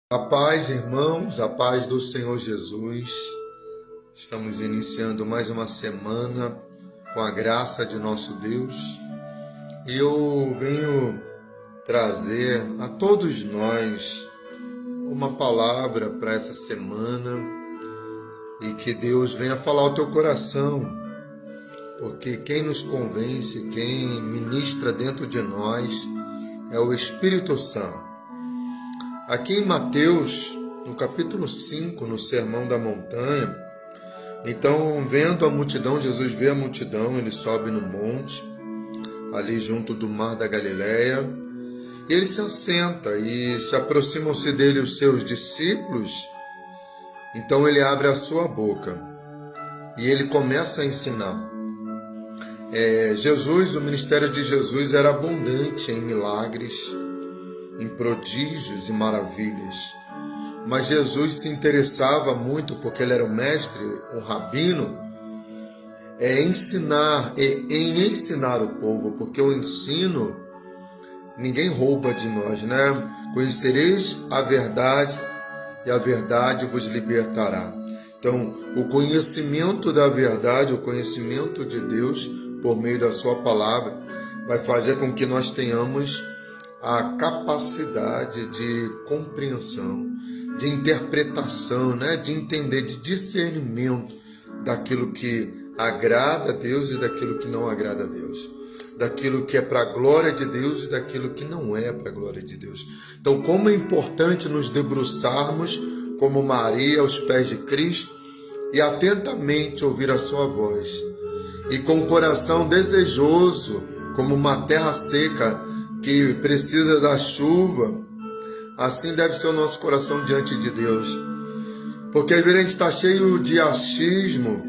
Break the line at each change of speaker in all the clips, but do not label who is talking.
A paz, irmãos, a paz do Senhor Jesus. Estamos iniciando mais uma semana com a graça de nosso Deus. E eu venho trazer a todos nós uma palavra para essa semana e que Deus venha falar ao teu coração, porque quem nos convence, quem ministra dentro de nós é o Espírito Santo. Aqui em Mateus, no capítulo 5, no Sermão da Montanha, então, vendo a multidão, Jesus vê a multidão, ele sobe no monte, ali junto do mar da Galileia, e ele se assenta e se aproximam-se dele os seus discípulos. Então ele abre a sua boca e ele começa a ensinar. O ministério de Jesus era abundante em milagres, em prodígios e maravilhas. Mas Jesus se interessava muito, porque ele era o mestre, o rabino, em ensinar o povo, porque o ensino ninguém rouba de nós, né? Conhecereis a verdade e a verdade vos libertará. Então, o conhecimento da verdade, o conhecimento de Deus por meio da sua palavra vai fazer com que nós tenhamos a capacidade de compreensão, de interpretação, né? De entender, de discernimento daquilo que agrada a Deus e daquilo que não agrada a Deus, daquilo que é para a glória de Deus e daquilo que não é para a glória de Deus. Então, como é importante nos debruçarmos como Maria aos pés de Cristo e atentamente ouvir a sua voz, e com o coração desejoso, como uma terra seca que precisa da chuva, assim deve ser o nosso coração diante de Deus. Porque às vezes a gente está cheio de achismo,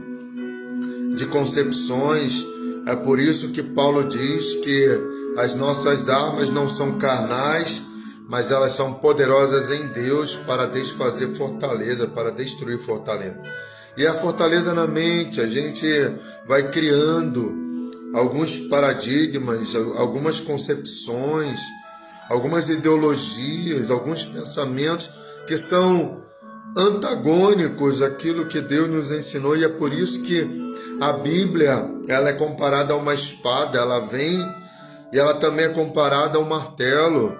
de concepções. É por isso que Paulo diz que as nossas armas não são carnais, mas elas são poderosas em Deus para desfazer fortaleza, para destruir fortaleza. E a fortaleza na mente, a gente vai criando alguns paradigmas, algumas concepções, algumas ideologias, alguns pensamentos que são antagônicos àquilo que Deus nos ensinou, e é por isso que a Bíblia ela é comparada a uma espada, ela vem e ela também é comparada a um martelo.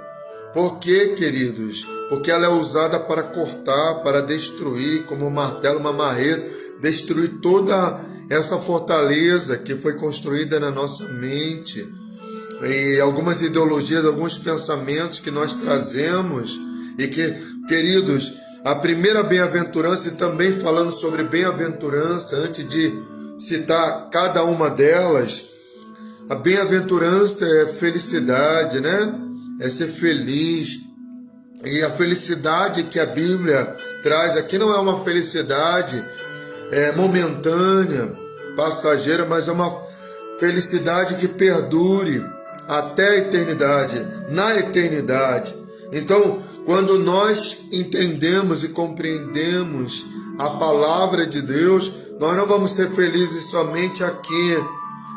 Por quê, queridos? Porque ela é usada para cortar, para destruir, como um martelo, uma marreta, destruir toda essa fortaleza que foi construída na nossa mente, e algumas ideologias, alguns pensamentos que nós trazemos, e que, queridos, a primeira bem-aventurança, e também falando sobre bem-aventurança, antes de citar cada uma delas, a bem-aventurança é felicidade, né? É ser feliz. E a felicidade que a Bíblia traz aqui não é uma felicidade momentânea, passageira, mas é uma felicidade que perdure até a eternidade, na eternidade. Então, quando nós entendemos e compreendemos a palavra de Deus, nós não vamos ser felizes somente aqui,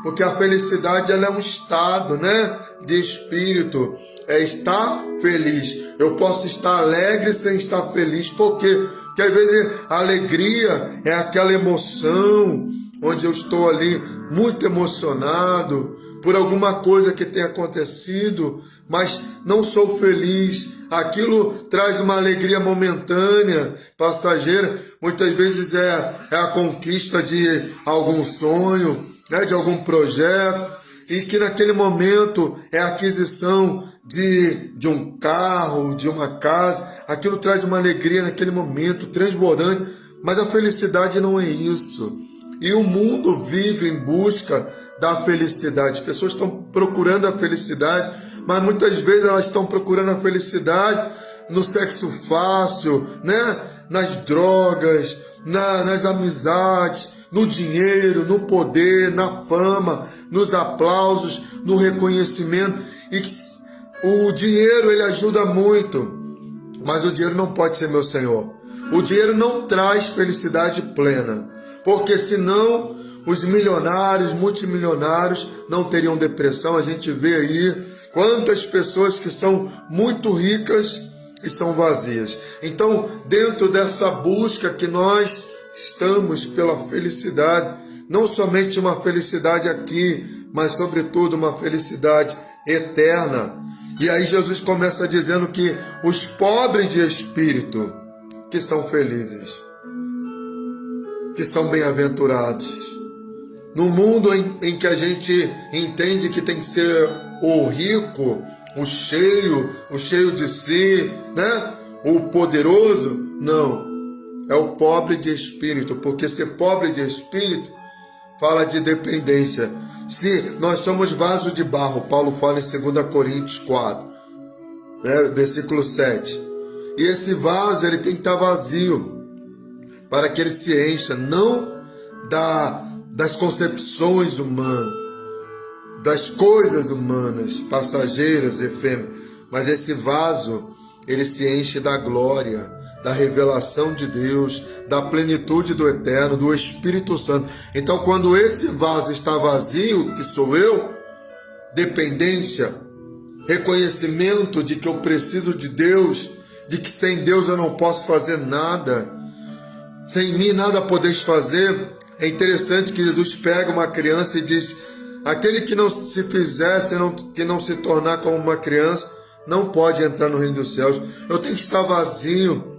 porque a felicidade ela é um estado, né, de espírito, é estar feliz. Eu posso estar alegre sem estar feliz, por quê? Porque às vezes a alegria é aquela emoção onde eu estou ali muito emocionado por alguma coisa que tem acontecido, mas não sou feliz. Aquilo traz uma alegria momentânea, passageira. Muitas vezes é a conquista de algum sonho, né, de algum projeto, e que naquele momento é a aquisição de um carro, de uma casa. Aquilo traz uma alegria naquele momento, transbordante, mas a felicidade não é isso. E o mundo vive em busca da felicidade. As pessoas estão procurando a felicidade, mas muitas vezes elas estão procurando a felicidade no sexo fácil, né? Nas drogas, nas amizades, no dinheiro, no poder, na fama, nos aplausos, no reconhecimento. E o dinheiro ele ajuda muito, mas o dinheiro não pode ser meu Senhor. O dinheiro não traz felicidade plena, porque senão os milionários, multimilionários não teriam depressão. A gente vê aí quantas pessoas que são muito ricas e são vazias. Então, dentro dessa busca que nós estamos pela felicidade, não somente uma felicidade aqui, mas sobretudo uma felicidade eterna. E aí Jesus começa dizendo que os pobres de espírito, que são felizes, que são bem-aventurados. No mundo em que a gente entende que tem que ser o rico, o cheio de si, né? O poderoso, não. É o pobre de espírito, porque ser pobre de espírito fala de dependência. Se nós somos vaso de barro, Paulo fala em 2 Coríntios 4, né? Versículo 7. E esse vaso ele tem que estar vazio para que ele se encha, não das concepções humanas, das coisas humanas, passageiras, efêmeras, mas esse vaso, ele se enche da glória, da revelação de Deus, da plenitude do Eterno, do Espírito Santo. Então, quando esse vaso está vazio, que sou eu, dependência, reconhecimento de que eu preciso de Deus, de que sem Deus eu não posso fazer nada, sem mim nada podeis fazer. É interessante que Jesus pega uma criança e diz: aquele que não se fizer, que não se tornar como uma criança, não pode entrar no reino dos céus. Eu tenho que estar vazio,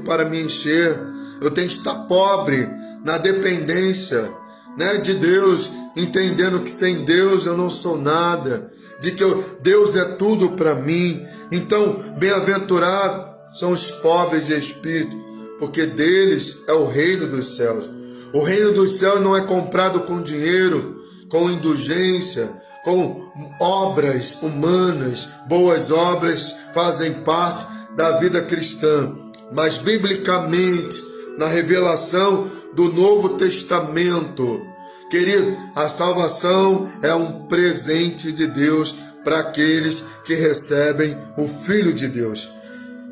para me encher, eu tenho que estar pobre, na dependência, né, de Deus, entendendo que sem Deus eu não sou nada, de que Deus é tudo para mim. Então, bem-aventurados são os pobres de espírito, porque deles é o reino dos céus. O reino dos céus não é comprado com dinheiro, com indulgência, com obras humanas. Boas obras fazem parte da vida cristã, mas biblicamente, na revelação do Novo Testamento, querido, a salvação é um presente de Deus para aqueles que recebem o Filho de Deus.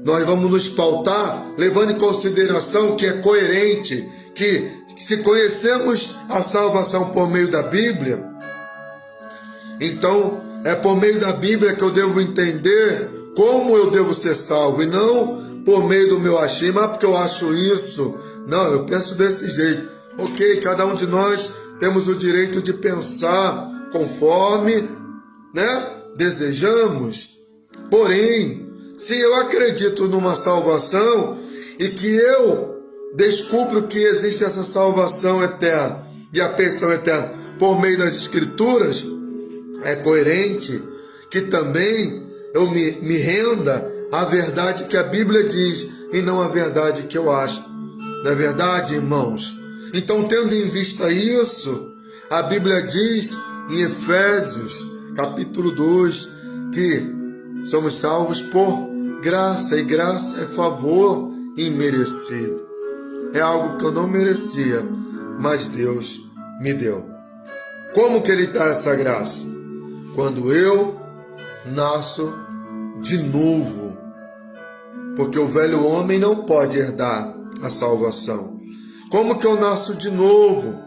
Nós vamos nos pautar levando em consideração que é coerente, que se conhecemos a salvação por meio da Bíblia, então é por meio da Bíblia que eu devo entender como eu devo ser salvo, e não por meio do meu achismo, porque eu acho isso. Não, eu penso desse jeito. Ok, cada um de nós temos o direito de pensar conforme, né, desejamos. Porém, se eu acredito numa salvação e que eu descubro que existe essa salvação eterna e a pensão eterna por meio das Escrituras, é coerente que também eu me renda à verdade que a Bíblia diz e não à verdade que eu acho. Não é verdade, irmãos? Então, tendo em vista isso, a Bíblia diz em Efésios, capítulo 2, que somos salvos por graça, e graça é favor imerecido. É algo que eu não merecia, mas Deus me deu. Como que Ele dá essa graça? Quando eu nasço de novo, porque o velho homem não pode herdar a salvação. Como que eu nasço de novo?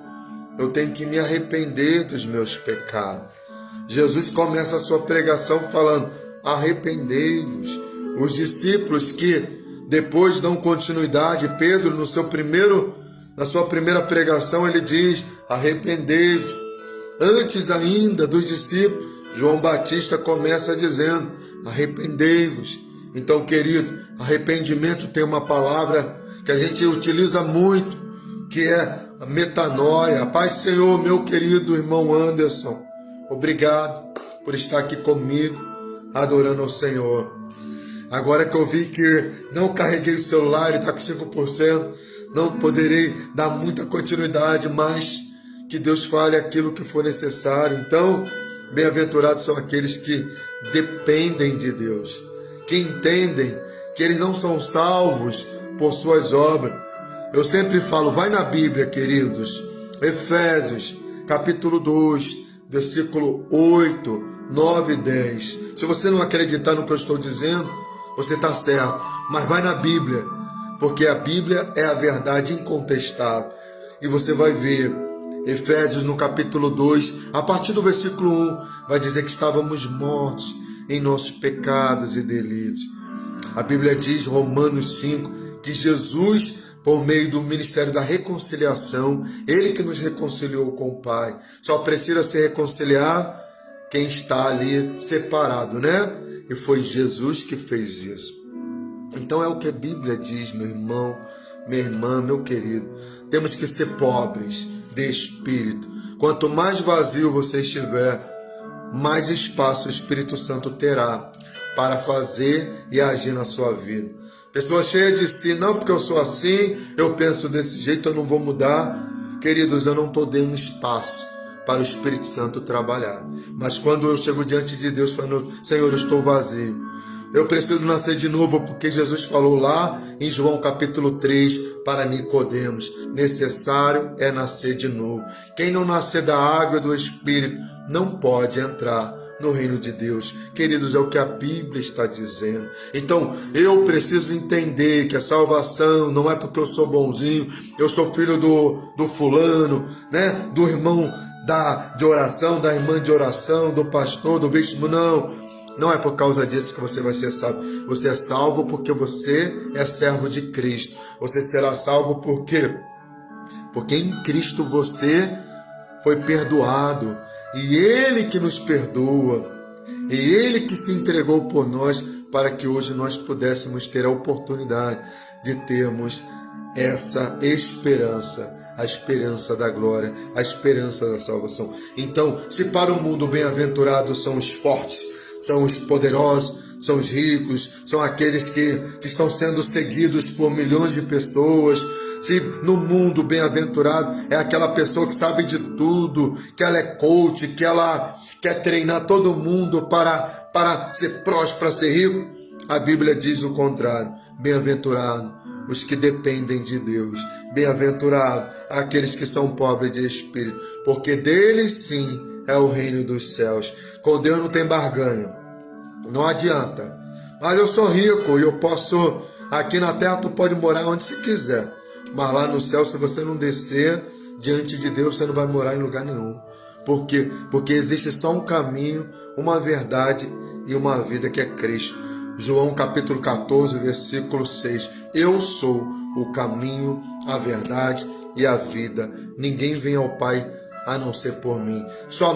Eu tenho que me arrepender dos meus pecados. Jesus começa a sua pregação falando: arrependei-vos. Os discípulos que depois dão continuidade, Pedro na sua primeira pregação ele diz: arrependei-vos. Antes ainda dos discípulos, João Batista começa dizendo: arrependei-vos. Então, querido, arrependimento tem uma palavra que a gente utiliza muito, que é a metanoia. Paz, Senhor, meu querido irmão Anderson, obrigado por estar aqui comigo, adorando ao Senhor. Agora que eu vi que não carreguei o celular e está com 5%, não poderei dar muita continuidade, mas que Deus fale aquilo que for necessário. Então, bem-aventurados são aqueles que dependem de Deus, que entendem que eles não são salvos por suas obras. Eu sempre falo, vai na Bíblia, queridos, Efésios, capítulo 2, versículo 8, 9 e 10. Se você não acreditar no que eu estou dizendo, você está certo, mas vai na Bíblia, porque a Bíblia é a verdade incontestável. E você vai ver, Efésios no capítulo 2, a partir do versículo 1, vai dizer que estávamos mortos em nossos pecados e delitos. A Bíblia diz, Romanos 5, que Jesus, por meio do ministério da reconciliação, Ele que nos reconciliou com o Pai. Só precisa se reconciliar quem está ali separado, né? E foi Jesus que fez isso. Então é o que a Bíblia diz, meu irmão, minha irmã, meu querido. Temos que ser pobres de espírito. Quanto mais vazio você estiver, mais espaço o Espírito Santo terá para fazer e agir na sua vida. Pessoa cheia de si, não porque eu sou assim, eu penso desse jeito, eu não vou mudar. Queridos, eu não estou dando espaço para o Espírito Santo trabalhar. Mas quando eu chego diante de Deus falando, Senhor, eu estou vazio, eu preciso nascer de novo, porque Jesus falou lá em João capítulo 3 para Nicodemos, necessário é nascer de novo. Quem não nascer da água e do Espírito não pode entrar no reino de Deus. Queridos, é o que a Bíblia está dizendo. Então, eu preciso entender que a salvação não é porque eu sou bonzinho, eu sou filho do fulano, né? Do irmão de oração, da irmã de oração, do pastor, do bispo, não. Não é por causa disso que você vai ser salvo. Você é salvo porque você é servo de Cristo. Você será salvo por quê? Porque em Cristo você foi perdoado. E Ele que nos perdoa. E Ele que se entregou por nós para que hoje nós pudéssemos ter a oportunidade de termos essa esperança. A esperança da glória, a esperança da salvação. Então, se para o mundo bem-aventurados são os fortes, são os poderosos, são os ricos, são aqueles que estão sendo seguidos por milhões de pessoas. Se no mundo bem-aventurado é aquela pessoa que sabe de tudo, que ela é coach, que ela quer treinar todo mundo para ser próspero, para ser rico, a Bíblia diz o contrário. Bem-aventurado os que dependem de Deus. Bem-aventurado aqueles que são pobres de espírito, porque deles sim é o reino dos céus. Com Deus não tem barganha, não adianta. Mas eu sou rico e eu posso, aqui na terra tu pode morar onde você quiser, mas lá no céu, se você não descer diante de Deus, você não vai morar em lugar nenhum. Por quê? Porque existe só um caminho, uma verdade e uma vida, que é Cristo. João capítulo 14, versículo 6. Eu sou o caminho, a verdade e a vida. Ninguém vem ao Pai a não ser por mim. Só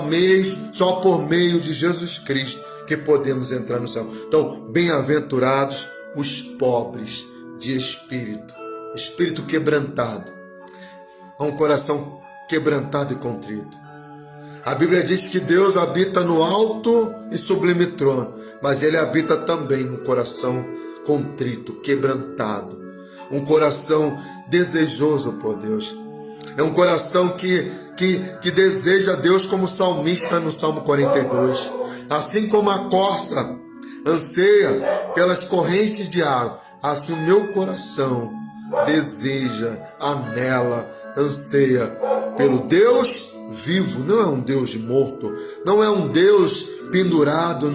por meio de Jesus Cristo que podemos entrar no céu. Então, bem-aventurados os pobres de espírito. Espírito quebrantado. A um coração quebrantado e contrito. A Bíblia diz que Deus habita no alto e sublime trono, mas Ele habita também no coração contrito, quebrantado. Um coração desejoso por Deus. É um coração que deseja Deus, como o salmista no Salmo 42. Assim como a corça anseia pelas correntes de água, assim o meu coração deseja, anela, anseia pelo Deus vivo. Não é um Deus morto, não é um Deus pendurado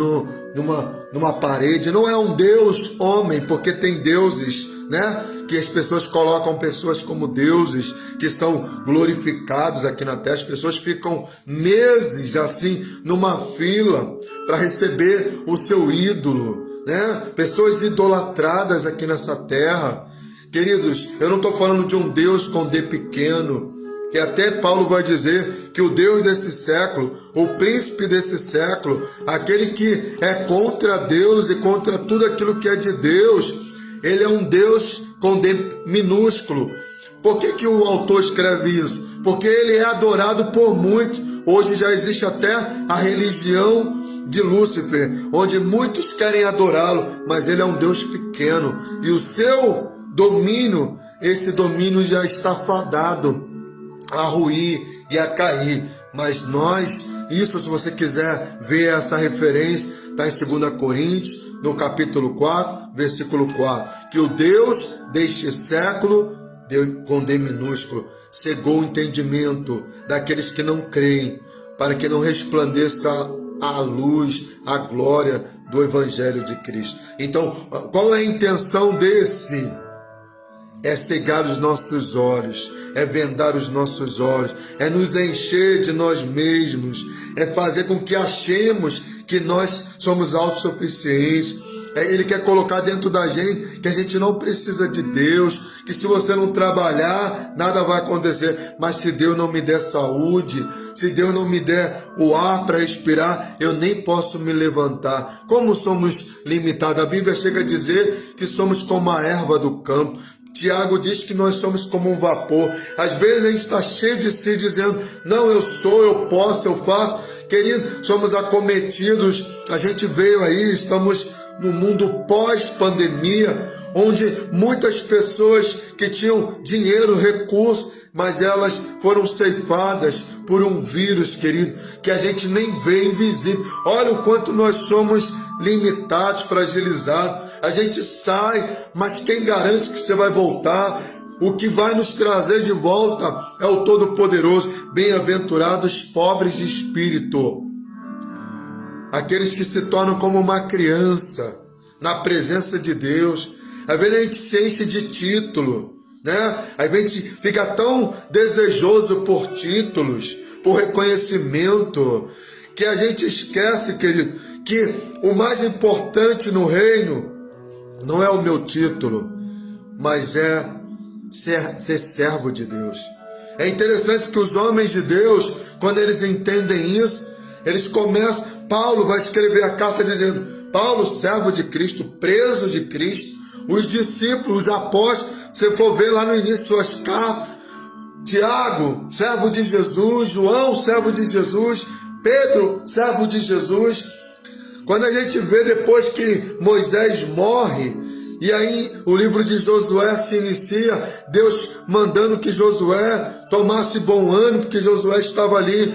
numa parede, não é um Deus homem, porque tem deuses, né? Que as pessoas colocam pessoas como deuses, que são glorificados aqui na terra. As pessoas ficam meses assim numa fila para receber o seu ídolo, né? Pessoas idolatradas aqui nessa terra. Queridos, eu não estou falando de um Deus com D pequeno, que até Paulo vai dizer que o Deus desse século, o príncipe desse século, aquele que é contra Deus e contra tudo aquilo que é de Deus, ele é um Deus com D minúsculo. Por que o autor escreve isso? Porque ele é adorado por muitos. Hoje já existe até a religião de Lúcifer, onde muitos querem adorá-lo, mas ele é um Deus pequeno. E o seu domínio, esse domínio já está fadado a ruir e a cair. Mas nós, isso, se você quiser ver essa referência, está em 2 Coríntios, no capítulo 4, versículo 4, que o Deus deste século, com D minúsculo, cegou o entendimento daqueles que não creem, para que não resplandeça a luz, a glória do Evangelho de Cristo. Então, qual é a intenção desse? É cegar os nossos olhos, é vendar os nossos olhos, é nos encher de nós mesmos, é fazer com que achemos que nós somos autossuficientes, Ele quer colocar dentro da gente que a gente não precisa de Deus, que se você não trabalhar, nada vai acontecer. Mas se Deus não me der saúde, se Deus não me der o ar para respirar, eu nem posso me levantar. Como somos limitados? A Bíblia chega a dizer que somos como a erva do campo. Tiago diz que nós somos como um vapor. Às vezes a gente está cheio de si, dizendo, não, eu sou, eu posso, eu faço. Querido, somos acometidos, a gente veio aí, estamos no mundo pós-pandemia, onde muitas pessoas que tinham dinheiro, recursos, mas elas foram ceifadas por um vírus, querido, que a gente nem vê, invisível. Olha o quanto nós somos limitados, fragilizados. A gente sai, mas quem garante que você vai voltar? O que vai nos trazer de volta é o Todo-Poderoso. Bem-aventurados pobres de espírito, aqueles que se tornam como uma criança na presença de Deus. Às vezes a gente se enche de título, né? Às vezes a gente fica tão desejoso por títulos, por reconhecimento, que a gente esquece, querido, que o mais importante no reino não é o meu título, mas é ser servo de Deus. É interessante que os homens de Deus, quando eles entendem isso, eles começam. Paulo vai escrever a carta dizendo: Paulo, servo de Cristo, preso de Cristo. Os discípulos, os apóstolos, você for ver lá no início suas cartas, Tiago, servo de Jesus, João, servo de Jesus, Pedro, servo de Jesus. Quando a gente vê depois que Moisés morre, e aí o livro de Josué se inicia, Deus mandando que Josué tomasse bom ânimo, porque Josué estava ali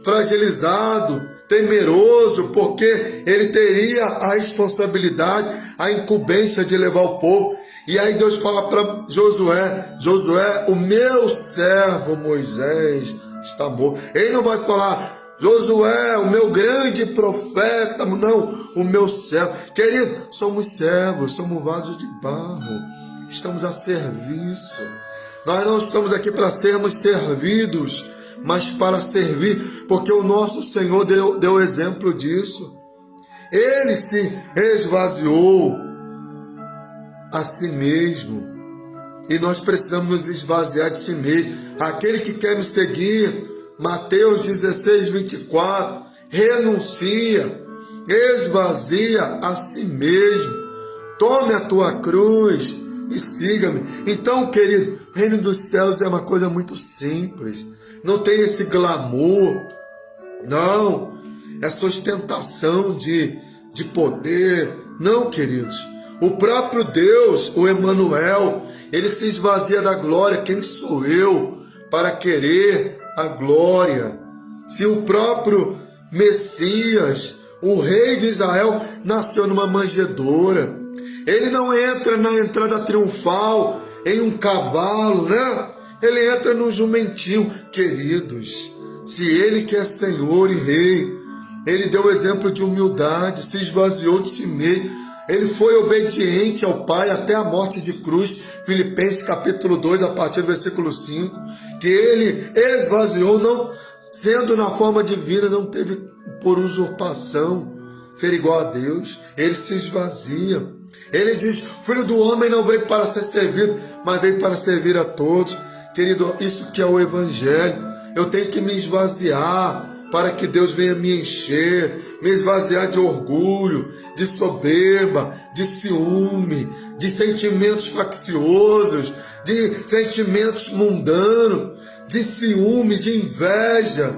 fragilizado, temeroso, porque ele teria a responsabilidade, a incumbência de levar o povo. E aí Deus fala para Josué: Josué, o meu servo Moisés está morto. Ele não vai falar: Josué, o meu grande profeta, não, o meu servo. Querido, somos servos, somos vasos de barro, estamos a serviço. Nós não estamos aqui para sermos servidos, mas para servir, porque o nosso Senhor deu exemplo disso. Ele se esvaziou a si mesmo, e nós precisamos nos esvaziar de si mesmo. Aquele que quer me seguir, Mateus 16, 24, renuncia, esvazia a si mesmo, tome a tua cruz e siga-me. Então, querido, o reino dos céus é uma coisa muito simples, não tem esse glamour, não, é sustentação de poder, não, queridos. O próprio Deus, o Emanuel, ele se esvazia da glória. Quem sou eu para querer a glória? Se o próprio Messias, o rei de Israel, nasceu numa manjedoura, ele não entra na entrada triunfal em um cavalo, né? Ele entra num jumentinho. Queridos, se ele que é Senhor e Rei, ele deu exemplo de humildade, se esvaziou de si mesmo. Ele foi obediente ao Pai até a morte de cruz. Filipenses capítulo 2, a partir do versículo 5. Que ele esvaziou, não sendo na forma divina, não teve por usurpação ser igual a Deus. Ele se esvazia. Ele diz: Filho do homem não veio para ser servido, mas veio para servir a todos. Querido, isso que é o Evangelho. Eu tenho que me esvaziar para que Deus venha me encher, me esvaziar de orgulho, de soberba, de ciúme, de sentimentos facciosos, de sentimentos mundanos, de ciúme, de inveja,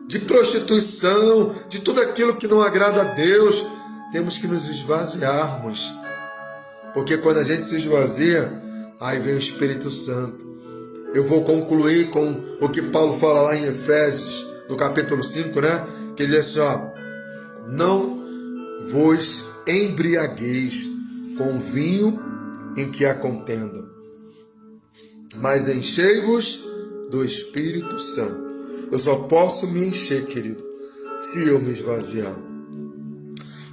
de prostituição, de tudo aquilo que não agrada a Deus. Temos que nos esvaziarmos, porque quando a gente se esvazia, aí vem o Espírito Santo. Eu vou concluir com o que Paulo fala lá em Efésios, no capítulo 5, né? Que ele diz assim, ó: não vos embriagueis com vinho em que há contenda, mas enchei-vos do Espírito Santo. Eu só posso me encher, querido, se eu me esvaziar.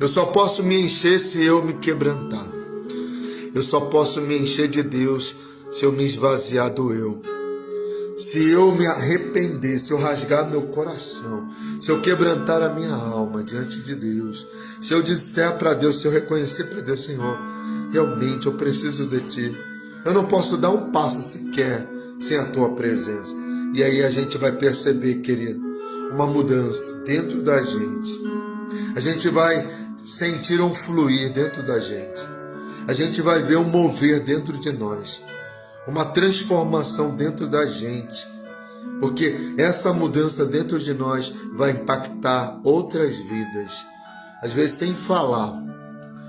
Eu só posso me encher se eu me quebrantar. Eu só posso me encher de Deus se eu me esvaziar do eu. Se eu me arrepender, se eu rasgar meu coração, se eu quebrantar a minha alma diante de Deus, Se eu disser para Deus, se eu reconhecer para Deus, Senhor, realmente eu preciso de Ti. Eu não posso dar um passo sequer sem a Tua presença. E aí a gente vai perceber, querido, uma mudança dentro da gente. A gente vai sentir um fluir dentro da gente. A gente vai ver um mover dentro de nós. Uma transformação dentro da gente. Porque essa mudança dentro de nós vai impactar outras vidas. Às vezes sem falar,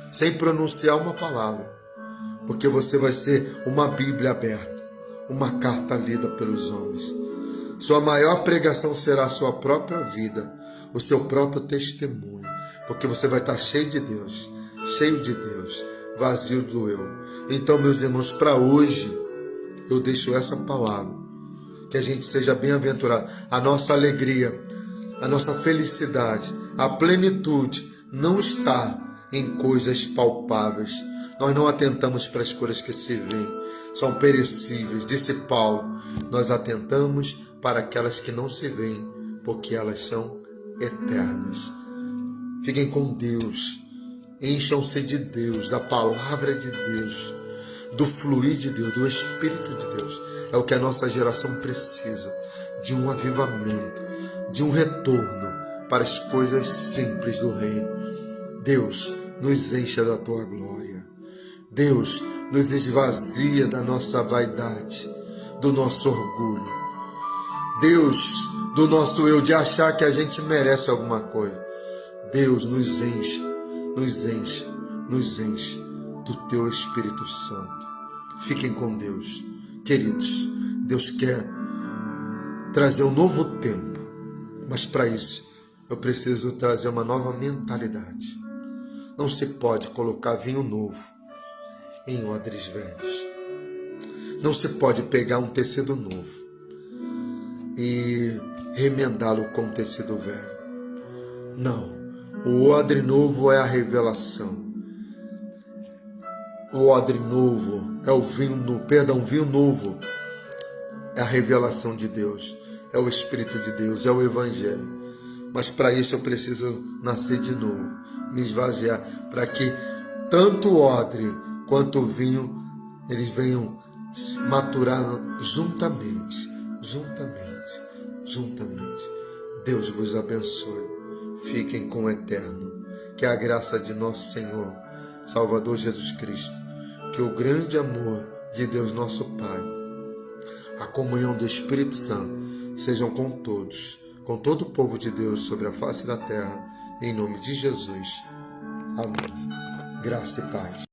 sem pronunciar uma palavra. Porque você vai ser uma Bíblia aberta, uma carta lida pelos homens. Sua maior pregação será a sua própria vida, o seu próprio testemunho. Porque você vai estar cheio de Deus, vazio do eu. Então, meus irmãos, para hoje, eu deixo essa palavra. Que a gente seja bem-aventurado. A nossa alegria, a nossa felicidade, a plenitude não está em coisas palpáveis. Nós não atentamos para as coisas que se veem. São perecíveis, disse Paulo. Nós atentamos para aquelas que não se veem, porque elas são eternas. Fiquem com Deus. Encham-se de Deus, da palavra de Deus, do fluir de Deus, do Espírito de Deus. É o que a nossa geração precisa, de um avivamento, de um retorno para as coisas simples do reino. Deus, nos encha da Tua glória. Deus, nos esvazia da nossa vaidade, do nosso orgulho. Deus, do nosso eu, de achar que a gente merece alguma coisa. Deus, nos enche do Teu Espírito Santo. Fiquem com Deus. Queridos, Deus quer trazer um novo tempo, mas para isso eu preciso trazer uma nova mentalidade. Não se pode colocar vinho novo em odres velhos. Não se pode pegar um tecido novo e remendá-lo com tecido velho. Não, o odre novo é a revelação. O odre novo é o vinho novo é a revelação de Deus, é o Espírito de Deus, é o Evangelho. Mas para isso eu preciso nascer de novo, me esvaziar, para que tanto o odre quanto o vinho, eles venham maturar juntamente. Deus vos abençoe. Fiquem com o eterno. Que a graça de nosso Senhor, Salvador Jesus Cristo, que o grande amor de Deus nosso Pai, a comunhão do Espírito Santo, sejam com todos, com todo o povo de Deus sobre a face da terra, em nome de Jesus. Amém. Graça e paz.